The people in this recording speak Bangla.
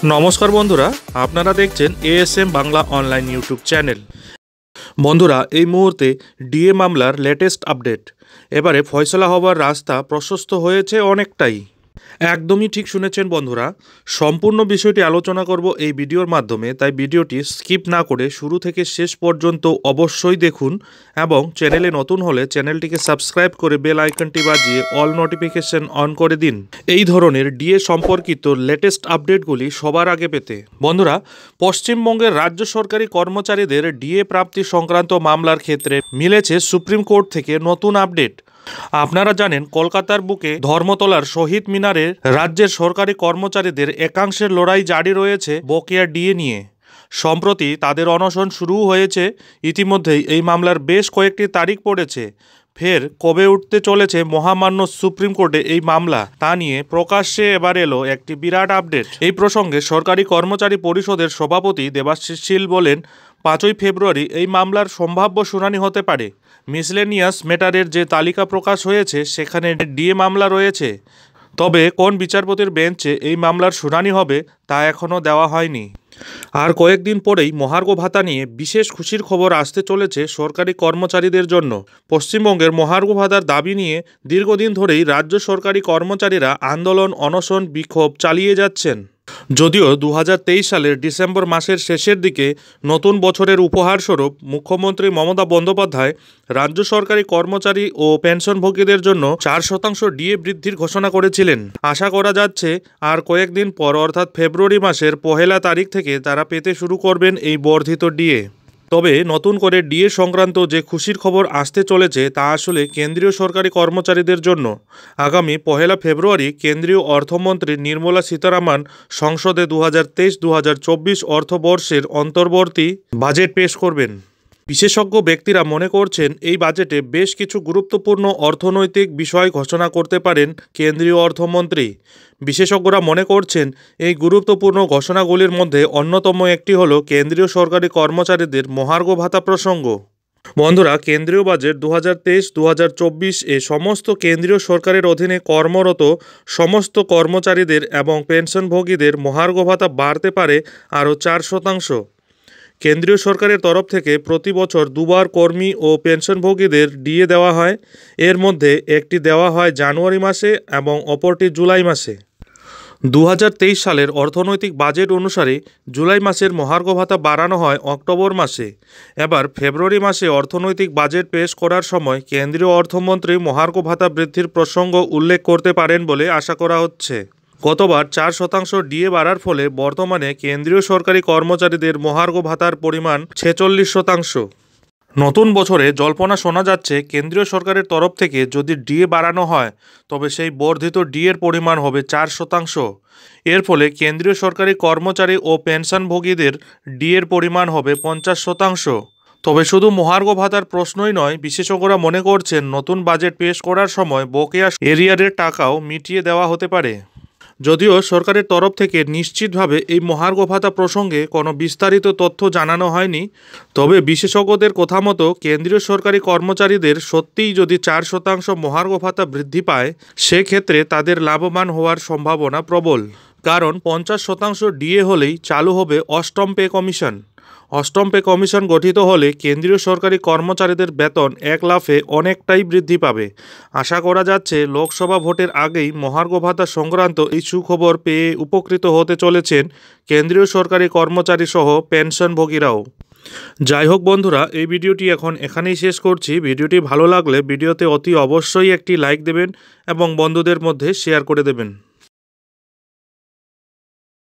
নমস্কার বন্ধুরা, আপনারা দেখছেন ASM Bangla online YouTube channel. বন্ধুরা, এই মুহূর্তে ডিএ মামলার লেটেস্ট আপডেট। এবারে ফয়সলা হবার রাস্তা প্রশস্ত হয়েছে অনেকটাই। একদমই ঠিক শুনেছেন বন্ধুরা, সম্পূর্ণ বিষয়টি আলোচনা করব এই ভিডিওর মাধ্যমে, তাই ভিডিওটি স্কিপ না করে শুরু থেকে শেষ পর্যন্ত অবশ্যই দেখুন এবং চ্যানেলে নতুন হলে চ্যানেলটিকে সাবস্ক্রাইব করে বেল আইকনটি বাজিয়ে অল নোটিফিকেশন অন করে দিন এই ধরনের ডিএ সম্পর্কিত লেটেস্ট আপডেটগুলি সবার আগে পেতে। বন্ধুরা, পশ্চিমবঙ্গের রাজ্য সরকারি কর্মচারীদের ডিএ প্রাপ্তি সংক্রান্ত মামলার ক্ষেত্রে মিলেছে সুপ্রিম কোর্ট থেকে নতুন আপডেট। আপনারা জানেন, কলকাতার বুকে ধর্মতলার শহীদ মিনারে রাজ্যের সরকারি কর্মচারীদের একাংশের লড়াই জারি রয়েছে বকেয়া ডিএ নিয়ে। সম্প্রতি তাদের অনশন শুরু হয়েছে। ইতিমধ্যেই এই মামলার বেশ কয়েকটি তারিখ পড়েছে। ফের কবে উঠতে চলেছে মহামান্য সুপ্রিম কোর্টে এই মামলা, তা নিয়ে প্রকাশ্যে এবার এলো একটি বিরাট আপডেট। এই প্রসঙ্গে সরকারি কর্মচারী পরিষদের সভাপতি দেবাশিস শীল বলেন, 5ই ফেব্রুয়ারি এই মামলার সম্ভাব্য শুনানি হতে পারে। মিসলেনিয়াস ম্যাটারের যে তালিকা প্রকাশ হয়েছে সেখানে ডিএ মামলা রয়েছে, তবে কোন বিচারপতির বেঞ্চে এই মামলার শুনানি হবে তা এখনও দেওয়া হয়নি। আর কয়েকদিন পরেই মহার্ঘ ভাতা নিয়ে বিশেষ খুশির খবর আসতে চলেছে সরকারি কর্মচারীদের জন্য। পশ্চিমবঙ্গের মহার্ঘ ভাতার দাবি নিয়ে দীর্ঘদিন ধরেই রাজ্য সরকারি কর্মচারীরা আন্দোলন, অনশন, বিক্ষোভ চালিয়ে যাচ্ছেন। যদিও 2023 সালের ডিসেম্বর মাসের শেষের দিকে নতুন বছরের উপহারস্বরূপ মুখ্যমন্ত্রী মমতা বন্দ্যোপাধ্যায় রাজ্য সরকারি কর্মচারী ও পেনশনভোগীদের জন্য 4% ডিএ বৃদ্ধির ঘোষণা করেছিলেন। আশা করা যাচ্ছে আর কয়েকদিন পর, অর্থাৎ ফেব্রুয়ারি মাসের 1 তারিখ থেকে তারা পেতে শুরু করবেন এই বর্ধিত ডিএ। তবে নতুন করে ডিএ সংক্রান্ত যে খুশির খবর আসতে চলেছে তা আসলে কেন্দ্রীয় সরকারি কর্মচারীদের জন্য। আগামী 1 ফেব্রুয়ারি কেন্দ্রীয় অর্থমন্ত্রী নির্মলা সীতারামন সংসদে 2023-2024 অর্থবর্ষের অন্তর্বর্তী বাজেট পেশ করবেন। বিশেষজ্ঞ ব্যক্তিরা মনে করছেন এই বাজেটে বেশ কিছু গুরুত্বপূর্ণ অর্থনৈতিক বিষয় ঘোষণা করতে পারেন কেন্দ্রীয় অর্থমন্ত্রী। বিশেষজ্ঞরা মনে করছেন এই গুরুত্বপূর্ণ ঘোষণাগুলির মধ্যে অন্যতম একটি হল কেন্দ্রীয় সরকারি কর্মচারীদের মহার্ঘ ভাতা প্রসঙ্গ। বন্ধুরা, কেন্দ্রীয় বাজেট 2023-2024 এ সমস্ত কেন্দ্রীয় সরকারের অধীনে কর্মরত সমস্ত কর্মচারীদের এবং পেনশনভোগীদের মহার্ঘ ভাতা বাড়তে পারে আরও 4%। কেন্দ্রীয় সরকারের তরফ থেকে প্রতি বছর 2বার কর্মী ও পেনশনভোগীদের ডিএ দেওয়া হয়। এর মধ্যে একটি দেওয়া হয় জানুয়ারি মাসে এবং অপরটি জুলাই মাসে। 2023 সালের অর্থনৈতিক বাজেট অনুসারে জুলাই মাসের মহার্ঘ ভাতা বাড়ানো হয় অক্টোবর মাসে। এবার ফেব্রুয়ারি মাসে অর্থনৈতিক বাজেট পেশ করার সময় কেন্দ্রীয় অর্থমন্ত্রী মহার্ঘ ভাতা বৃদ্ধির প্রসঙ্গ উল্লেখ করতে পারেন বলে আশা করা হচ্ছে। গতবার 4% ডিএ বাড়ার ফলে বর্তমানে কেন্দ্রীয় সরকারি কর্মচারীদের মহার্ঘ ভাতার পরিমাণ 46%। নতুন বছরে জল্পনা শোনা যাচ্ছে কেন্দ্রীয় সরকারের তরফ থেকে যদি ডিএ বাড়ানো হয় তবে সেই বর্ধিত ডিএর পরিমাণ হবে 4%। এর ফলে কেন্দ্রীয় সরকারি কর্মচারী ও পেনশনভোগীদের ডিএর পরিমাণ হবে 50%। তবে শুধু মহার্ঘ ভাতার প্রশ্নই নয়, বিশেষজ্ঞরা মনে করছেন নতুন বাজেট পেশ করার সময় বকেয়া এরিয়ারের টাকাও মিটিয়ে দেওয়া হতে পারে। যদিও সরকারের তরফ থেকে নিশ্চিতভাবে এই মহার্ঘ ভাতা প্রসঙ্গে কোনো বিস্তারিত তথ্য জানানো হয়নি, তবে বিশেষজ্ঞদের কথা মতো কেন্দ্রীয় সরকারি কর্মচারীদের সত্যিই যদি 4% মহার্ঘ ভাতা বৃদ্ধি পায়, সেক্ষেত্রে তাদের লাভবান হওয়ার সম্ভাবনা প্রবল। কারণ 50% ডিএ হলেই চালু হবে অষ্টম পে কমিশন। অষ্টম পে কমিশন গঠিত হলে কেন্দ্রীয় সরকারি কর্মচারীদের বেতন এক লাফে অনেকটাই বৃদ্ধি পাবে। আশা করা যাচ্ছে লোকসভা ভোটের আগেই মহার্ঘ ভাতা সংক্রান্ত এই সুখবর পেয়ে উপকৃত হতে চলেছেন কেন্দ্রীয় সরকারি কর্মচারী সহ পেনশনভোগীরাও। যাই হোক বন্ধুরা, এই ভিডিওটি এখন এখানেই শেষ করছি। ভিডিওটি ভালো লাগলে ভিডিওতে অতি অবশ্যই একটি লাইক দেবেন এবং বন্ধুদের মধ্যে শেয়ার করে দেবেন।